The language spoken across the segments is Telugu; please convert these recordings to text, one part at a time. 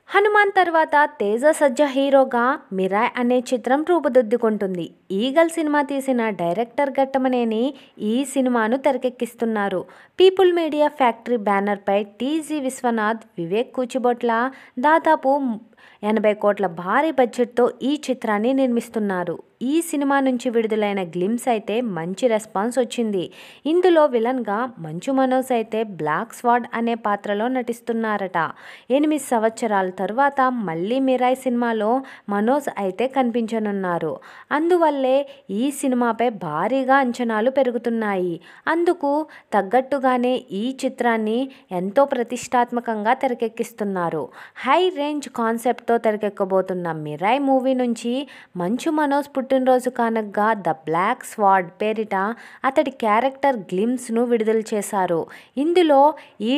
హనుమాన్ తర్వాత తేజ సజ్జా హీరోగా మిరాయ్ అనే చిత్రం రూపుదిద్దుకుంటుంది. ఈగల్ సినిమా తీసిన డైరెక్టర్ ఘట్టమనేని ఈ సినిమాను తెరకెక్కిస్తున్నారు. పీపుల్ మీడియా ఫ్యాక్టరీ బ్యానర్పై టీజీ విశ్వనాథ్, వివేక్ కూచిభొట్ల దాదాపు 80 కోట్ల భారీ బడ్జెట్తో ఈ చిత్రాన్ని నిర్మిస్తున్నారు. ఈ సినిమా నుంచి విడుదలైన గ్లిమ్స్ అయితే మంచి రెస్పాన్స్ వచ్చింది. ఇందులో విలన్గా మంచు మనోజ్ అయితే బ్లాక్ స్వాడ్ అనే పాత్రలో నటిస్తున్నారట. 8 సంవత్సరాల తరువాత మళ్ళీ మిరాయ్ సినిమాలో మనోజ్ అయితే కనిపించనున్నారు. అందువల్లే ఈ సినిమాపై భారీగా అంచనాలు పెరుగుతున్నాయి. అందుకు తగ్గట్టుగానే ఈ చిత్రాన్ని ఎంతో ప్రతిష్టాత్మకంగా తెరకెక్కిస్తున్నారు. హై రేంజ్ కాన్సెప్ట్తో తెరకెక్కబోతున్న మిరాయ్ మూవీ నుంచి మంచు మనోజ్ పుట్టినరోజు కానుకగా ద బ్లాక్ స్వాడ్ పేరిట అతడి క్యారెక్టర్ గ్లిమ్స్ను విడుదల చేశారు. ఇందులో ఈ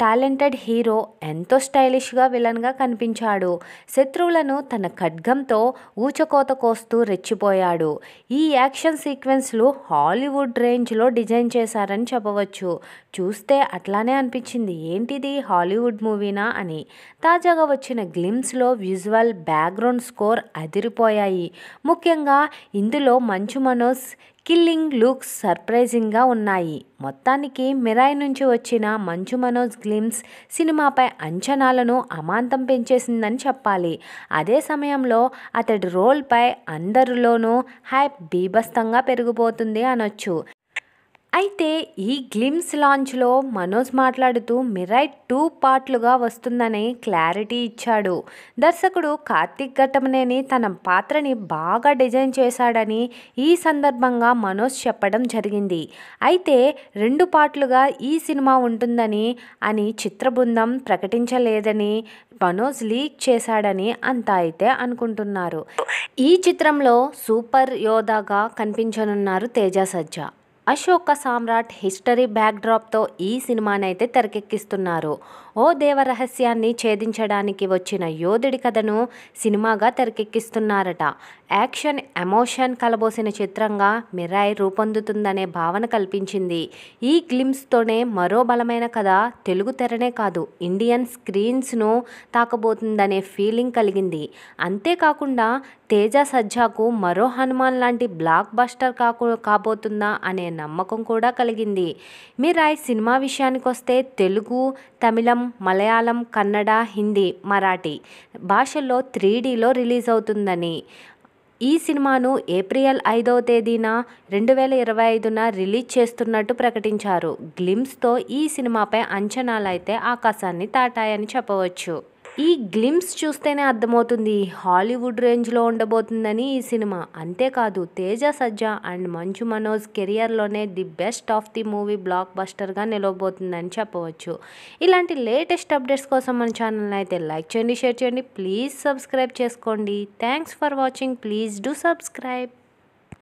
టాలెంటెడ్ హీరో ఎంతో స్టైలిష్గా విలన్గా కనిపించాడు. శత్రువులను తన ఖడ్గంతో ఊచకోత కోస్తూ రెచ్చిపోయాడు. ఈ యాక్షన్ సీక్వెన్స్లు హాలీవుడ్ రేంజ్లో డిజైన్ చేశారని చెప్పవచ్చు. చూస్తే అట్లానే అనిపించింది, ఏంటిది హాలీవుడ్ మూవీనా అని. తాజాగా వచ్చిన గ్లిమ్స్లో విజువల్, బ్యాక్గ్రౌండ్ స్కోర్ అదిరిపోయాయి. ముఖ్యంగా ఇందులో మంచు మనోజ్ కిల్లింగ్ లుక్స్ సర్ప్రైజింగ్గా ఉన్నాయి. మొత్తానికి మిరాయ్ నుంచి వచ్చిన మంచు మనోజ్ గ్లిమ్స్ సినిమాపై అంచనాలను అమాంతం పెంచేసిందని చెప్పాలి. అదే సమయంలో అతడి రోల్పై అందరిలోనూ హైప్ బీభత్సంగా పెరిగిపోతుంది అనొచ్చు. అయితే ఈ గ్లిమ్స్ లాంచ్లో మనోజ్ మాట్లాడుతూ మిరాయ్ 2 పార్ట్లుగా వస్తుందని క్లారిటీ ఇచ్చాడు. దర్శకుడు కార్తీక్ ఘట్టమనేని తన పాత్రని బాగా డిజైన్ చేశాడని ఈ సందర్భంగా మనోజ్ చెప్పడం జరిగింది. అయితే 2 పార్ట్లుగా ఈ సినిమా ఉంటుందని చిత్ర బృందం ప్రకటించలేదని మనోజ్ లీక్ చేశాడని అంతా అయితే అనుకుంటున్నారు. ఈ చిత్రంలో సూపర్ యోధాగా కనిపించనున్నారు తేజ సజ్జా. అశోక సామ్రాట్ హిస్టరీ బ్యాక్డ్రాప్తో ఈ సినిమానైతే తెరకెక్కిస్తున్నారు. ఓ దేవరహస్యాన్ని ఛేదించడానికి వచ్చిన యోధుడి కథను సినిమాగా తెరకెక్కిస్తున్నారట. యాక్షన్, ఎమోషన్ కలబోసిన చిత్రంగా మిరాయ్ రూపొందుతుందనే భావన కల్పించింది. ఈ గ్లిమ్స్తోనే మరో బలమైన కథ తెలుగు తెరనే కాదు ఇండియన్ స్క్రీన్స్ను తాకబోతుందనే ఫీలింగ్ కలిగింది. అంతేకాకుండా తేజ సజ్జాకు మరో హనుమాన్ లాంటి బ్లాక్ బస్టర్ కాబోతుందా అనే నమ్మకం కూడా కలిగింది. మిరాయ్ సినిమా విషయానికొస్తే తెలుగు, తమిళం, మలయాళం, కన్నడ, హిందీ, మరాఠీ భాషల్లో 3Dలో రిలీజ్ అవుతుందని, ఈ సినిమాను ఏప్రిల్ 5వ తేదీన 2025న రిలీజ్ చేస్తున్నట్టు ప్రకటించారు. గ్లిమ్స్తో ఈ సినిమాపై అంచనాలైతే ఆకాశాన్ని తాటాయని చెప్పవచ్చు. ఈ గ్లిమ్స్ చూస్తేనే అర్థమవుతుంది హాలీవుడ్ రేంజ్లో ఉండబోతుందని ఈ సినిమా. అంతేకాదు తేజ సజ్జా అండ్ మంచు మనోజ్ కెరియర్లోనే the best of the movie బ్లాక్ బస్టర్గా నిలవబోతుందని చెప్పవచ్చు. ఇలాంటి లేటెస్ట్ అప్డేట్స్ కోసం మన ఛానల్ని అయితే లైక్ చేయండి, షేర్ చేయండి, ప్లీజ్ సబ్స్క్రైబ్ చేసుకోండి. Thanks for watching. Please do subscribe.